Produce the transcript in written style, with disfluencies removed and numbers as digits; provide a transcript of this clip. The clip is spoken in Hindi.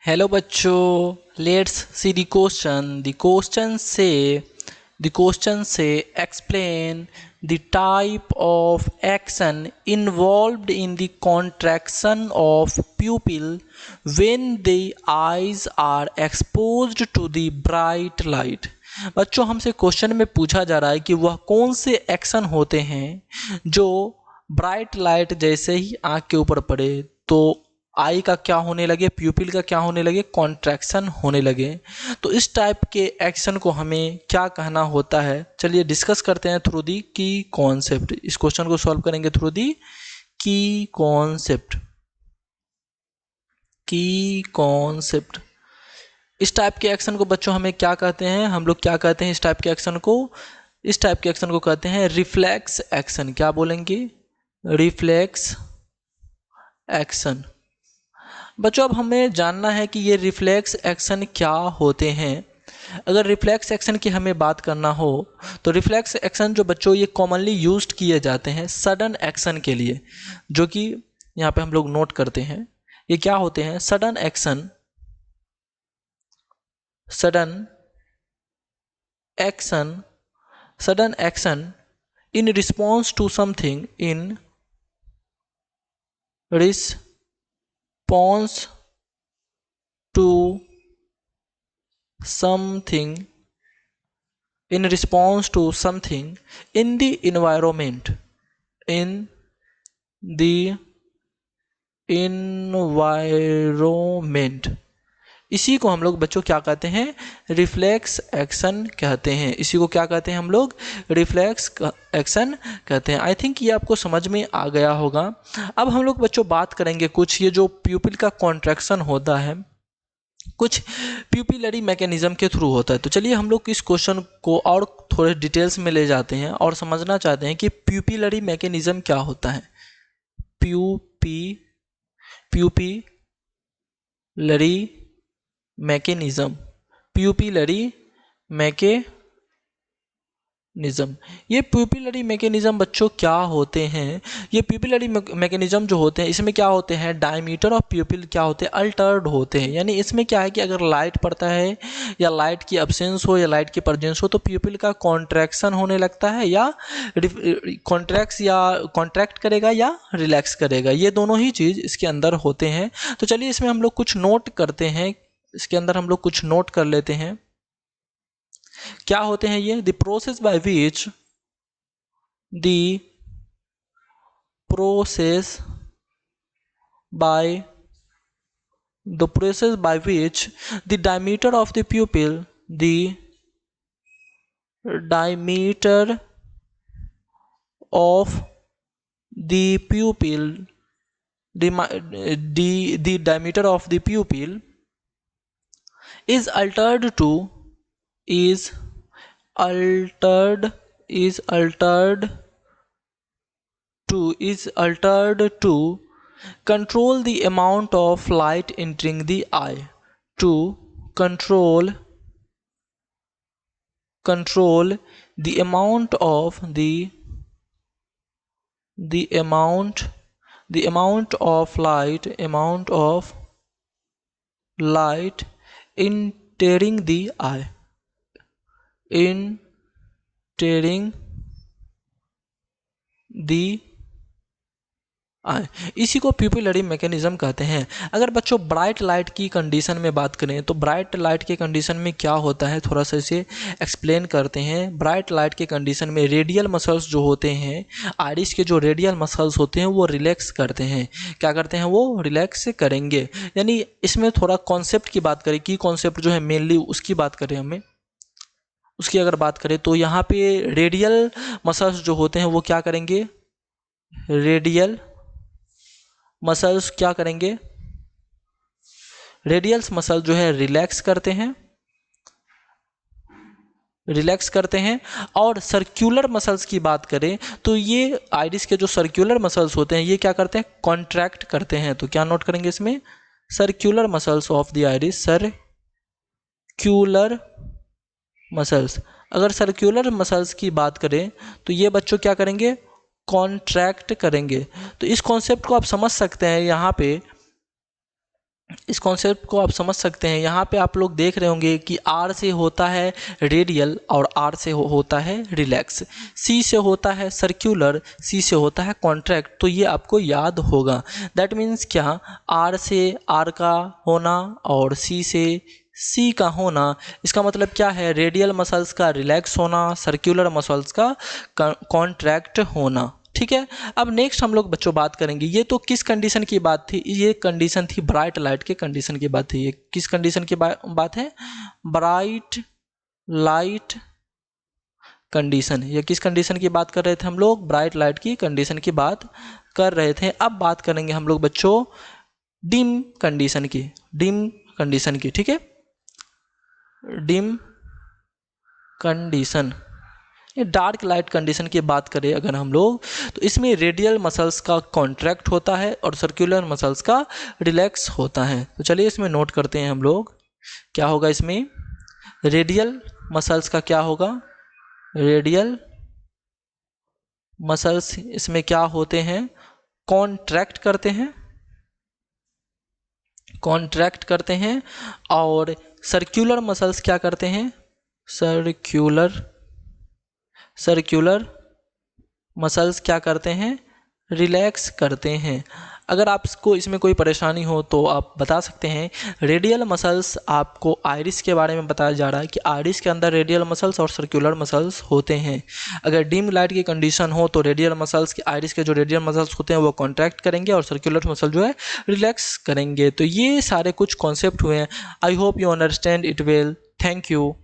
हेलो बच्चों, let's see the question. The question say explain the type of action involved in the contraction of pupil when the eyes are exposed to the bright light. बच्चों, हमसे क्वेश्चन में पूछा जा रहा है कि वह कौन से एक्शन होते हैं जो ब्राइट लाइट जैसे ही आँख के ऊपर पड़े तो आई का क्या होने लगे, प्यूपिल का क्या होने लगे, कॉन्ट्रैक्शन होने लगे। तो इस टाइप के एक्शन को हमें क्या कहना होता है, चलिए डिस्कस करते हैं थ्रू दी की कॉन्सेप्ट। इस क्वेश्चन को सॉल्व करेंगे थ्रू दी की कॉन्सेप्ट। इस टाइप के एक्शन को बच्चों हमें क्या कहते हैं, हम लोग क्या कहते हैं इस टाइप के एक्शन को कहते हैं रिफ्लेक्स एक्शन। क्या बोलेंगे? Reflex action. बच्चों, अब हमें जानना है कि ये रिफ्लेक्स एक्शन क्या होते हैं। अगर रिफ्लेक्स एक्शन की हमें बात करना हो तो रिफ्लेक्स एक्शन जो बच्चों ये कॉमनली यूज्ड किए जाते हैं सडन एक्शन के लिए, जो कि यहाँ पे हम लोग नोट करते हैं। ये क्या होते हैं? Sudden action in response to something, in response to something in the environment इसी को हम लोग बच्चों क्या कहते हैं? रिफ्लेक्स एक्शन कहते हैं। इसी को क्या कहते हैं हम लोग? रिफ्लेक्स एक्शन कहते हैं। आई थिंक ये आपको समझ में आ गया होगा। अब हम लोग बच्चों बात करेंगे कुछ ये जो प्यूपिल का कॉन्ट्रैक्शन होता है कुछ प्यूपिलरी मैकेनिज्म के थ्रू होता है। तो चलिए हम लोग इस क्वेश्चन को और थोड़े डिटेल्स में ले जाते हैं और समझना चाहते हैं कि प्यूपिलरी मैकेनिज्म क्या होता है। Pupillary mechanism. ये प्यूपिलरी मैकेनिज्म बच्चों क्या होते हैं? ये प्यूपिलरी मैकेनिज्म जो होते हैं इसमें क्या होते हैं? डायमीटर ऑफ प्यूपिल क्या होते हैं? अल्टर्ड होते हैं। यानी इसमें क्या है कि अगर लाइट पड़ता है या लाइट की अब्सेंस हो या लाइट की प्रेजेंस हो तो प्यूपिल का कॉन्ट्रैक्शन होने लगता है या कॉन्ट्रैक्ट करेगा या रिलैक्स करेगा। ये दोनों ही चीज़ इसके अंदर होते हैं। तो चलिए इसमें हम लोग कुछ नोट करते हैं, इसके अंदर हम लोग कुछ नोट कर लेते हैं। क्या होते हैं ये? The process by which the diameter of the pupil is altered to control the amount of light entering the eye, to control the amount of light entering the eye, इसी को प्यूपिलरी मैकेनिज्म कहते हैं। अगर बच्चों ब्राइट लाइट की कंडीशन में बात करें तो ब्राइट लाइट के कंडीशन में क्या होता है थोड़ा सा इसे एक्सप्लेन करते हैं। ब्राइट लाइट के कंडीशन में रेडियल मसल्स जो होते हैं, आइरिस के जो रेडियल मसल्स होते हैं वो रिलैक्स करते हैं। क्या करते हैं? वो रिलैक्स करेंगे। यानी इसमें थोड़ा कॉन्सेप्ट की बात करें, की कॉन्सेप्ट जो है मेनली उसकी बात करें हमें, उसकी अगर बात करें तो यहाँ पे रेडियल मसल्स जो होते हैं वो क्या करेंगे? रेडियल मसल्स क्या करेंगे? रेडियल्स मसल जो है रिलैक्स करते हैं। और सर्कुलर मसल्स की बात करें तो ये आइरिस के जो सर्कुलर मसल्स होते हैं ये क्या करते हैं? कॉन्ट्रैक्ट करते हैं। तो क्या नोट करेंगे इसमें? Circular muscles of the iris, circular muscles. अगर सर्कुलर मसल्स की बात करें तो ये बच्चों क्या करेंगे? कॉन्ट्रैक्ट करेंगे। तो इस कॉन्सेप्ट को आप समझ सकते हैं यहाँ पे इस कॉन्सेप्ट को आप समझ सकते हैं। यहाँ पे आप लोग देख रहे होंगे कि आर से होता है रेडियल और आर से होता है रिलैक्स, सी से होता है सर्क्यूलर, सी से होता है कॉन्ट्रैक्ट। तो ये आपको याद होगा। दैट मीन्स क्या, आर से आर का होना और सी से सी का होना, इसका मतलब क्या है, रेडियल मसल्स का रिलैक्स होना, सर्क्यूलर मसल्स का कॉन्ट्रैक्ट होना। ठीक है। अब नेक्स्ट हम लोग बच्चों बात करेंगे, ये तो किस कंडीशन की बात थी, ये कंडीशन थी ब्राइट लाइट के कंडीशन की बात थी। ये किस कंडीशन की बात है, ब्राइट लाइट कंडीशन। ये किस कंडीशन की बात कर रहे थे हम लोग, ब्राइट लाइट की कंडीशन की बात कर रहे थे। अब बात करेंगे हम लोग बच्चों डिम कंडीशन की, डिम कंडीशन की। ठीक है, डिम कंडीशन, ये डार्क लाइट कंडीशन की बात करें अगर हम लोग, तो इसमें रेडियल मसल्स का कॉन्ट्रैक्ट होता है और सर्कुलर मसल्स का रिलैक्स होता है। तो चलिए इसमें नोट करते हैं हम लोग, क्या होगा इसमें, रेडियल मसल्स का क्या होगा, रेडियल मसल्स इसमें क्या होते हैं, कॉन्ट्रैक्ट करते हैं, कॉन्ट्रैक्ट करते हैं। और सर्कुलर मसल्स क्या करते हैं, सर्कुलर मसल्स क्या करते हैं, रिलैक्स करते हैं। अगर आपको इसमें कोई परेशानी हो तो आप बता सकते हैं। रेडियल मसल्स आपको आइरिस के बारे में बताया जा रहा है कि आइरिस के अंदर रेडियल मसल्स और सर्कुलर मसल्स होते हैं। अगर डिम लाइट की कंडीशन हो तो रेडियल मसल्स के, आइरिस के जो रेडियल मसल्स होते हैं वो कॉन्ट्रैक्ट करेंगे और सर्कुलर मसल जो है रिलैक्स करेंगे। तो ये सारे कुछ कॉन्सेप्ट हुए हैं। I hope you understand it well. Thank you.